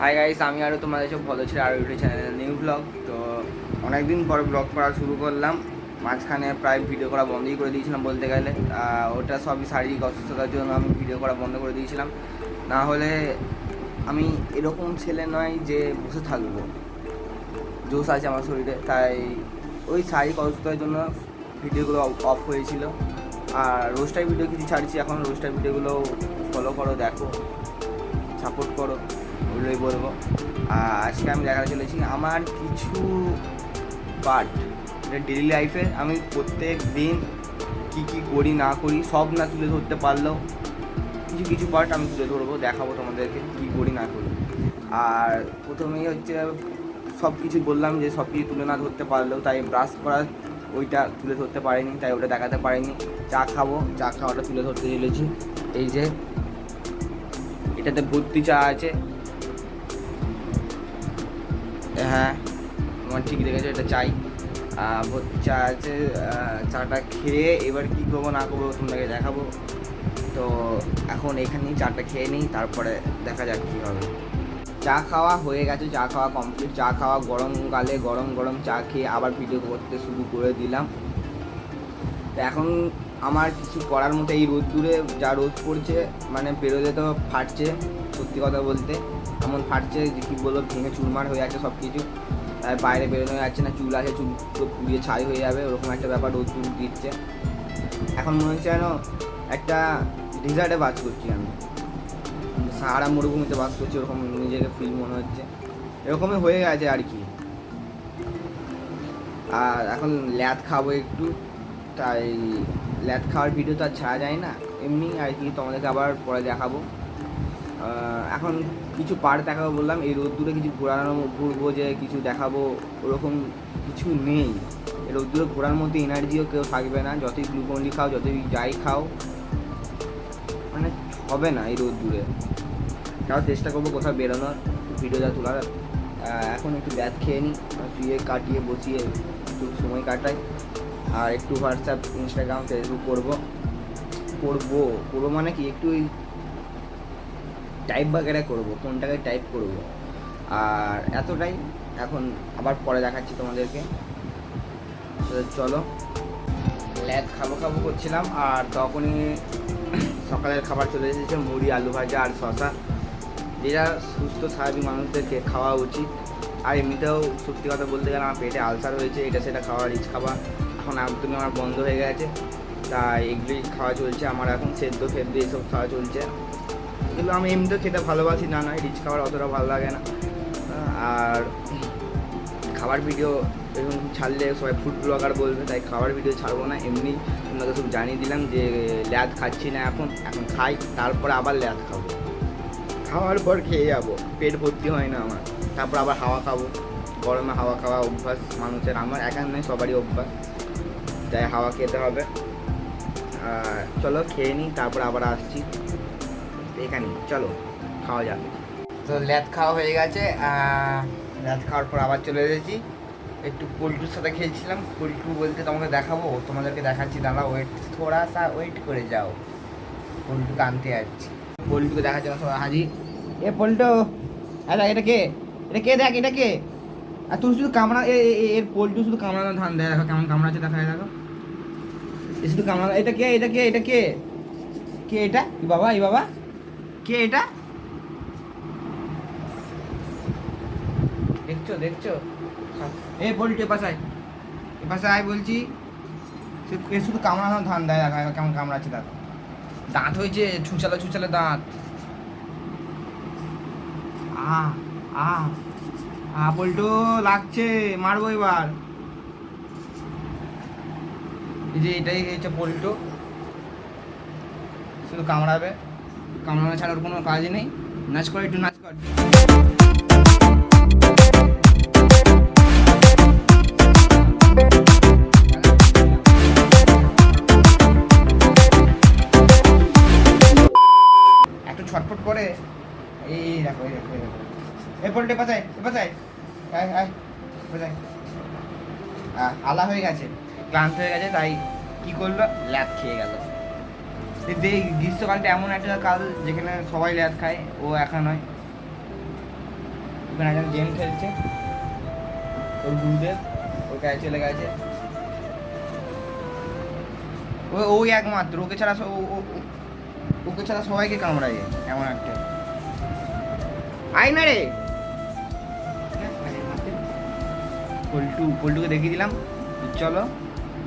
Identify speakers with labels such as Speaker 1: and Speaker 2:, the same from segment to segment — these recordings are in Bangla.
Speaker 1: হাই গাইস, আমি আরও তোমাদের সব ভালো ছিল আরও ইউটিউব চ্যানেলে নিউ ব্লগ। তো অনেকদিন পরে ব্লগ করা শুরু করলাম। মাঝখানে প্রায় ভিডিও করা বন্ধই করে দিয়েছিলাম বলতে গেলে। ওটা সবই শারীরিক অসুস্থতার জন্য আমি ভিডিও করা বন্ধ করে দিয়েছিলাম। না হলে আমি এরকম ছেলে নয় যে বসে থাকবো, জোশ আছে আমার শরীরে, তাই ওই শারীরিক অসুস্থতার জন্য ভিডিওগুলো অফ হয়েছিল। আর রোস্টার ভিডিও কিছু ছাড়ছি এখন, রোস্টার ভিডিওগুলো ফলো করো, দেখো, সাপোর্ট করো, ওগুলোই বলবো। আজকে আমি দেখাতে চলেছি আমার কিছু পার্ট, ডেইলি লাইফে আমি প্রত্যেক দিন কী কী করি না করি সব না তুলে ধরতে পারলেও কিছু কিছু পার্ট আমি তুলে ধরবো, দেখাবো তোমাদেরকে কী করি না করি। আর প্রথমেই হচ্ছে সব কিছু বললাম যে সব কিছু তুলে না ধরতে পারলেও, তাই ব্রাশ করা ওইটা তুলে ধরতে পারিনি, তাই ওটা দেখাতে পারিনি। চা খাবো, চা খাওয়াটা তুলে ধরতে চলেছি। এই যে এটাতে ভর্তি চা আছে, হ্যাঁ তোমার ঠিক দেখেছো, এটা চাই ভর্তি চা আছে। চাটা খেয়ে এবার কী করবো না করবো তোমাদেরকে দেখাবো। তো এখন এখানেই চাটা খেয়ে নিই, তারপরে দেখা যাক কী হবে। চা খাওয়া হয়ে গেছে, চা খাওয়া কমপ্লিট। চা খাওয়া গরমকালে গরম গরম চা খেয়ে আবার ভিডিও করতে শুরু করে দিলাম। তো এখন আমার কিছু করার মতো, এই রোদ্দুরে যা রোদ পড়ছে, মানে বেরোলে তো ফাটছে, সত্যি কথা বলতে এমন ফাটছে যে কী বলবো, ভেঙে চুরমার হয়ে যাচ্ছে সব কিছু। তাই বাইরে বেরোনো যাচ্ছে না, চুল আছে, চুল পুড়িয়ে ছাই হয়ে যাবে, ওরকম একটা ব্যাপার রোদ্দুর দিচ্ছে। এখন মনে হচ্ছে যেন একটা ডেজার্টে বাস করছি আমি, সাহারা মরুভূমিতে বাস করছি, ওরকম নিজেকে ফিল মনে হচ্ছে, এরকমই হয়ে গেছে আর কি। আর এখন ল্যাদ খাবো একটু, তাই ল্যাদ খাওয়ার ভিডিও তো আর ছাড়া যায় না, এমনি আর কি তোমাদেরকে আবার পরে দেখাবো। এখন কিছু পার্ট দেখাবো বললাম, এই রোদ্দুরে কিছু ঘুরবো যে কিছু দেখাবো ওরকম কিছু নেই। এই রোদ্দুরে ঘোরার মধ্যে এনার্জিও কেউ থাকবে না, যতই গ্লুকন্ডি খাও, যতই যাই খাও, মানে হবে না এই রোদ্দুরে। তাও চেষ্টা করবো কোথাও বেরোনোর, ভিডিওটা তোলার। এখন একটু ব্যাথ খেয়ে নিই, শুয়ে কাটিয়ে বসিয়ে একটু সময় কাটাই। আর একটু হোয়াটসঅ্যাপ, ইনস্টাগ্রাম, ফেসবুক করবো মানে কি একটু টাইপ বাগেরা করবো, ফোনটাকে টাইপ করবো। আর এতটাই, এখন আবার পরে দেখাচ্ছি তোমাদেরকে। চলো, ল্যাদ খাবো করছিলাম, আর তখনই সকালের খাবার চলে এসেছে, মুড়ি, আলু ভাজা আর শশা, যেটা সুস্থ স্বাভাবিক মানুষদেরকে খাওয়া উচিত। আর এমনিতেও সত্যি কথা বলতে গেলে আমার পেটে আলসার হয়েছে, এটা সেটা খাওয়া, রিচ খাওয়া এখন একদমই আমার বন্ধ হয়ে গেছে। তাই এগুলোই খাওয়া চলছে আমার এখন, সেদ্ধ এইসব খাওয়া চলছে। এগুলো আমি এমনিতেও খেতে ভালোবাসি, না নয় রিচ খাবার অতটা ভালো লাগে না। আর খাবার ভিডিও এরকম ছাড়লে সবাই ফুড ব্লগার বলবে, তাই খাবার ভিডিও ছাড়বো না। এমনি তোমাকে সব জানিয়ে দিলাম যে ল্যাদ খাচ্ছি না এখন খাই, তারপরে আবার ল্যাদ খাবো, খাওয়ার পর খেয়ে যাবো, পেট ভর্তি হয় না আমার, তারপর আবার হাওয়া খাবো। গরমে হাওয়া খাওয়া অভ্যাস মানুষের, আমার একার নয় সবারই অভ্যাস, তাই হাওয়া খেতে হবে। চলো খেয়ে নিই, তারপর আবার আসছি এখানে, চলো খাওয়া যাবে। তো ল্যাদ খাওয়া হয়ে গেছে, ল্যাদ খাওয়ার পর আবার চলে এসেছি, একটু পোল্টুর সাথে খেয়েছিলাম। পোল্টু বলতে তোমাকে দেখাবো, তোমাদেরকে দেখাচ্ছি, দাঁড়া ওয়েট, থোড়া সা ওয়েট করে যাও, পোল্টুকে আনতে যাচ্ছি। পোল্টুকে দেখার জন্য সবাই হাজির। এ পোল্টু, হ্যাঁ দেখ, এটা কে, দেখ এটা কে। আর তুই শুধু কামড়া, এর পোল্টু শুধু কামড়ানো ধান দেয়, দেখো কেমন কামড়াচ্ছে, দেখা যায় দেখো, এ শুধু কামড়ানো। এটা কে, কে এটা, ই বাবা, কে এটা, দেখছো। এ পোল্টু এ পাশে আয় বলছি। এ শুধু কামড়ানো ধান দেয়, দেখা কেমন কামড়াচ্ছে দেখো, দাঁত হয়েছে ছুঁচালে দাঁত। আহ আহ পল্টু লাগছে, মারবো এবার। এই যে এটাই হচ্ছে পল্টু, শুধু কামড়াবে, কামড়ানো ছাড়ার কোনো কাজই নেই। নাচ কর, একটু নাচ কর। একটু ছটফট করে, এই দেখো এই পল্টু পাশায় আলা হয়ে গেছে, ক্লান্ত হয়ে গেছে, তাই কি করলো, ল্যাদ খেয়ে গেল। গ্রীষ্মকালটা এমন একটা কাল যেখানে সবাই ল্যাদ খায়, ও একা নয়। ওখানে একজন গেম খেলছে, ওর গুরুদেব ওর কাছে চলে গেছে। ওই একমাত্র ওকে ছাড়া ওকে ছাড়া সবাইকে কামড়ায় এমন একটা। আয় না রে, পল্টুকে দেখিয়ে দিলাম। চলো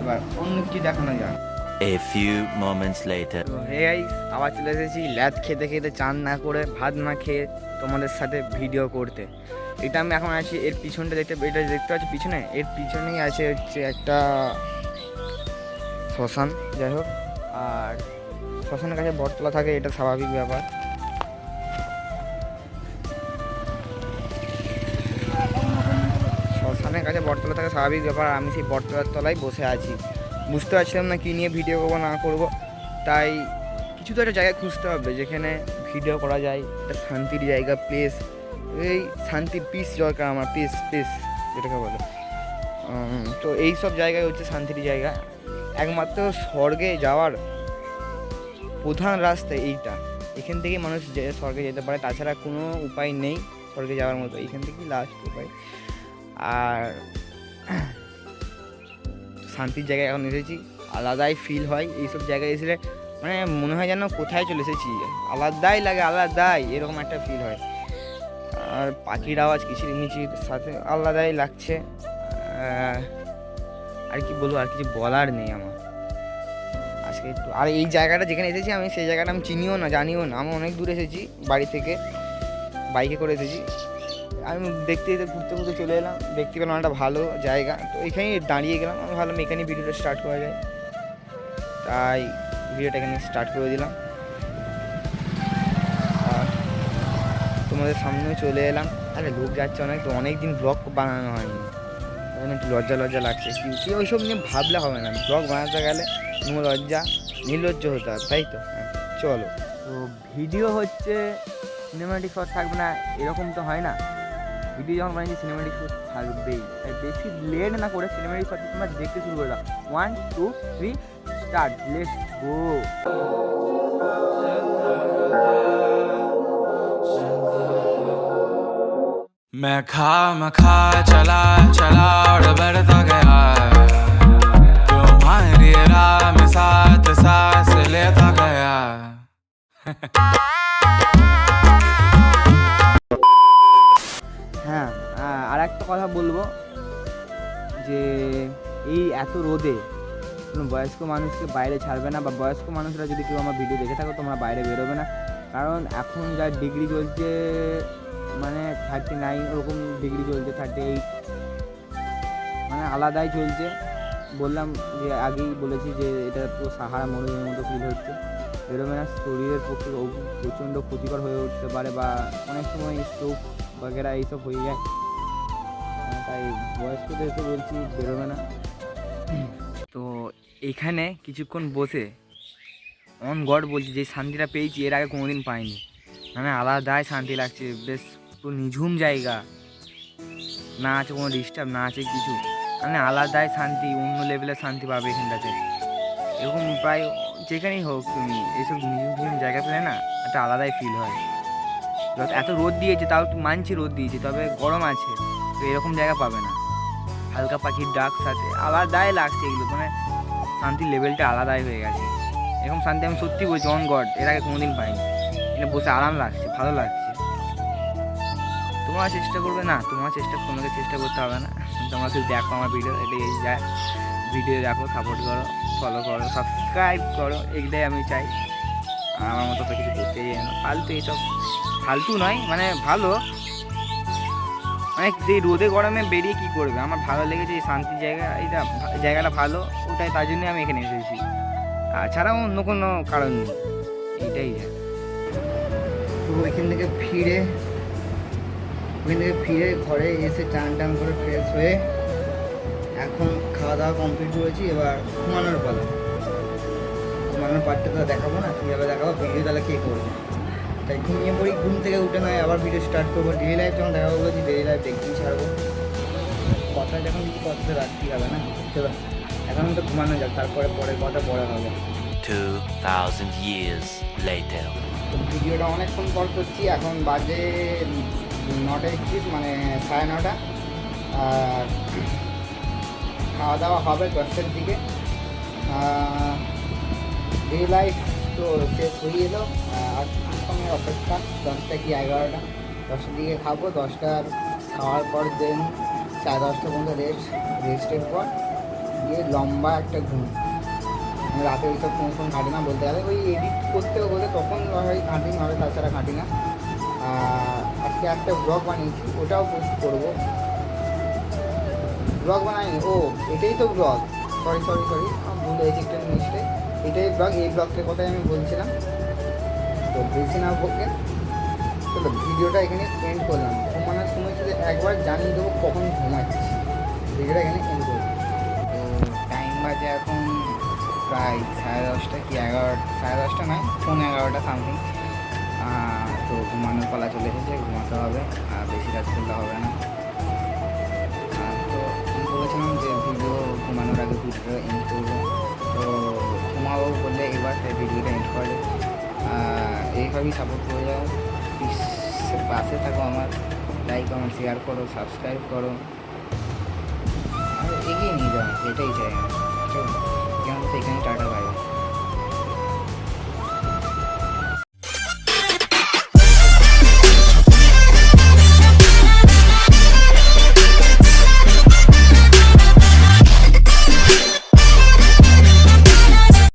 Speaker 1: এবার অন্য কিছু দেখানো যাক।
Speaker 2: A few moments later.
Speaker 1: Hey guys, আবার চলে এসেছি ল্যাদ খেতে খেতে, চান না করে, ভাত না খেয়ে তোমাদের সাথে ভিডিও করতে। এটা আমি এখন আছি এর পিছনটা এটা দেখতে পাচ্ছি পিছনে, এর পিছনেই আছে হচ্ছে একটা শ্মশান। যাই হোক, আর শ্মশানের কাছে বটতলা থাকে, এটা স্বাভাবিক ব্যাপার। শ্মশানের কাছে বটতলা থাকে স্বাভাবিক ব্যাপার। আমি সেই বটতলার তলায় বসে আছি, বুঝতে পারছিলাম না কী নিয়ে ভিডিও করবো না করবো। তাই কিছু তো একটা জায়গায় খুঁজতে হবে যেখানে ভিডিও করা যায়, একটা শান্তির জায়গা, প্লেস। এই শান্তির পিস দরকার আমার, পিস যেটাকে বলে। তো এই সব জায়গায় হচ্ছে শান্তির জায়গা। একমাত্র স্বর্গে যাওয়ার প্রধান রাস্তা এইটা, এখান থেকেই মানুষ স্বর্গে যেতে পারে, তাছাড়া কোনো উপায় নেই স্বর্গে যাওয়ার মতো। এইখান থেকেই লাস্ট উপায়। আর শান্তির জায়গায় এখন এসেছি, আলাদাই ফিল হয় এইসব জায়গায় এসে। মানে মনে হয় যেন কোথায় চলে এসেছি, আলাদাই লাগে, আলাদাই এরকম একটা ফিল হয়। আর পাখির আওয়াজ কিচিরমিচির সাথে আলাদাই লাগছে। আর কি বলবো, আর কিছু বলার নেই আমার আজকে একটু। আর এই জায়গাটা যেখানে এসেছি আমি, সেই জায়গাটা আমি চিনিও না, জানিও না। আমি অনেক দূর এসেছি, বাড়ি থেকে বাইকে করে এসেছি। আমি দেখতে ঘুরতে চলে এলাম, দেখতে পেলাম একটা ভালো জায়গা, তো এখানেই দাঁড়িয়ে গেলাম। আমি ভাবলাম এখানে ভিডিওটা স্টার্ট করা যায়, তাই ভিডিওটা এখানে স্টার্ট করে দিলাম। আর তোমাদের সামনেও চলে এলাম। আরে লোক যাচ্ছে অনেক, তো অনেক দিন ব্লগ বানানো হয়নি, তখন একটু লজ্জা লাগছে। কি ওইসব নিয়ে ভাবলে হবে না, ব্লগ বানাতে গেলে নির্লজ্জ হতে হবে, তাই তো। চলো, তো ভিডিও হচ্ছে সিনেমাটিক শট থাকবে না এরকম তো হয় না। ভিডিও যখন বানিয়েছি সিনেমাটিক শট থাকবেই, তাই বেশি লেট না করে সিনেমাটিক শট তোমরা দেখতে শুরু করে দাও। 1 2 3 স্টার্ট, লেটস গো।
Speaker 3: मैं खा चला और बढ़ता गया, तुम्हारी राह में साथ सांस लेता गया।
Speaker 1: হ্যাঁ, আর একটা কথা বলবো যে এই এত রোদে কোনো বয়স্ক মানুষকে বাইরে ছাড়বে না, বা বয়স্ক মানুষরা যদি কেউ আমার ভিডিও দেখে থাকো তোমরা বাইরে বেরোবে না। কারণ এখন যা ডিগ্রি চলছে, মানে 39 ওরকম ডিগ্রি চলছে, 38, মানে আলাদাই চলছে। বললাম যে আগেই বলেছি যে এটা তো সাহারা মরুভূমির মতো ফিল হচ্ছে। বেরোবে না, শরীরের পক্ষে প্রচণ্ড ক্ষতিকর হয়ে উঠতে পারে, বা অনেক সময় স্ট্রোক বাগেরা এইসব হয়ে যায়। তাই বয়স্কদেরকে বলছি বেরোবে না। তো এখানে কিছুক্ষণ বসে অন গড বলছি, যে শান্তিটা পেয়েছি এর আগে কোনোদিন পাইনি। মানে আলাদাই শান্তি লাগছে, বেশ পুরো নিঝুম জায়গা, না আছে কোনো ডিস্টার্ব, না আছে কিছু, মানে আলাদাই শান্তি, অন্য লেভেলের শান্তি পাবে এখানটাতে। এরকম প্রায় যেখানেই হোক তুমি এইসব নিঝুম জায়গা পেলে না একটা আলাদাই ফিল হয়। এত রোদ দিয়েছে, তাও একটু মানছি রোদ দিয়েছে, তবে গরম আছে, তো এরকম জায়গা পাবে না। হালকা পাখির ডাক সাথে আলাদাই লাগছে এগুলো, মানে শান্তির লেভেলটা আলাদাই হয়ে গেছে। এরকম শান্তি আমি সত্যি বলছি অন গড এর আগে কোনোদিন পাইনি। এখানে বসে আরাম লাগছে, ভালো লাগছে। তোমরা চেষ্টা করবে না, তোমাকে চেষ্টা করতে হবে না, তোমরা শুধু দেখো আমার ভিডিও, এটাই যায়। ভিডিও দেখো, সাপোর্ট করো, ফলো করো, সাবস্ক্রাইব করো, এটাই আমি চাই। আমার মতো তো কিছু করতে যাই না, ফালতু এইসব, ফালতু নয় মানে ভালো, মানে যে রোদে গরমে বেরিয়ে কী করবে। আমার ভালো লেগেছে এই শান্তির জায়গা, এইটা জায়গাটা ভালো, ওটাই তার জন্যই আমি এখানে এসেছি, ছাড়াও অন্য কোনো কারণ নেই, এইটাই যায়। তো ওইখান থেকে ফিরে ঘরে এসে টান করে ফ্রেশ হয়ে এখন খাওয়া দাওয়া কমপ্লিট করেছি। এবার ঘুমানোর পালা, ঘুমানোর পার্টটা তো দেখাবো না, কীভাবে দেখাবো, ভিডিও তাহলে কে করবে। তাই ঘুমিয়ে পড়ি, ঘুম থেকে উঠে নয় আবার ভিডিও স্টার্ট করবো। ডেলি লাইফ যখন দেখাবো বলেছি, ডেলি লাইফ দেখতেই ছাড়বো, কথা যখন কিছু কথা রাখতেই হবে না। চলো এখন তো ঘুমানো যাক, তারপরে পরের কথা পরে হবে।
Speaker 2: 2000 years later.
Speaker 1: তো ভিডিওটা অনেকক্ষণ পর করছি, এখন বাজে 9:31 মানে 9:30, আর খাওয়া দাওয়া হবে 10টার দিকে। ডে লাইফ তো শেষ হয়ে এলো, আর সময় অপেক্ষা 10টা কি 11টা, 10টার দিকে খাবো। 10টার খাওয়ার পর দেন 10:30 পর্যন্ত রেস্টের পর গিয়ে লম্বা একটা ঘুম। আমি রাতে ওইসব ফোন ঘাঁটি না, বলতে গেলে ওই এডিট করতে বলে তখন হয় ঘাঁটি, নাহলে তাছাড়া ঘাঁটি না। আজকে একটা ব্লগ বানিয়েছি, ওটাও পোস্ট করবো। ব্লগ বানাইনি, ও এটাই তো ব্লগ, সরি ভুল হয়েছে একটা মিস্টেক, এটাই ব্লগ। এই ব্লগটার কথাই আমি বলছিলাম। তো বেশি না বকে চলো ভিডিওটা এখানে এন্ড করলাম। ঘুমানোর সময় শুধু একবার জানিয়ে দেবো কখন ঘুমাচ্ছি, ভিডিওটা এখানে এন্ড করবো। তো টাইম বাজে এখন প্রায় 10:30 কি 11, 10:30 নয়, 11:15 সামথিং। তো ঘুমানোর পালা চলে এসেছে, ঘুমাতে হবে, আর বেশি কাজ করলে হবে না। তো আমি বলেছিলাম যে ভিডিও ঘুমানোর আগে ভিডিওটা এন্ড করবো, তো ঘুমাবো বললে এবার তাই ভিডিওটা এন্ড করে। এইভাবেই সাপোর্ট করে যাও, পাশে থাকো আমার, লাইক কমেন্ট শেয়ার করো, সাবস্ক্রাইব করো, আর এগিয়ে নিয়ে যাও, এটাই চাই আমি।